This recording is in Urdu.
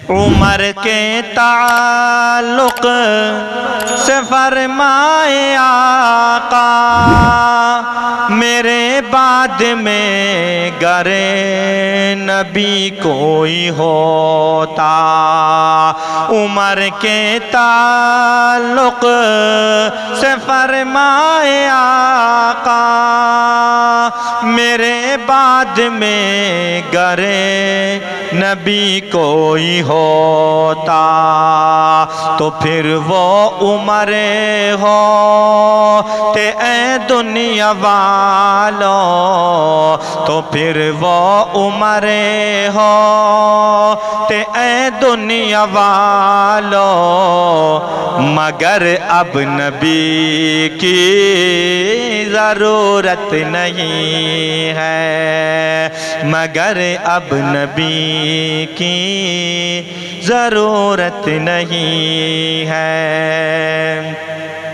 عمر کے تعلق سے فرمائے آقا میرے بعد میں گرے نبی کوئی ہوتا، عمر کے تعلق سے فرمائے آقا میرے بعد میں گرے نبی کوئی ہوتا تو پھر وہ عمر ہوتے اے دنیا والوں، تو پھر وہ عمر ہوتے اے دنیا والوں، مگر اب نبی کی ضرورت نہیں ہے، مگر اب نبی کی ضرورت نہیں ہے۔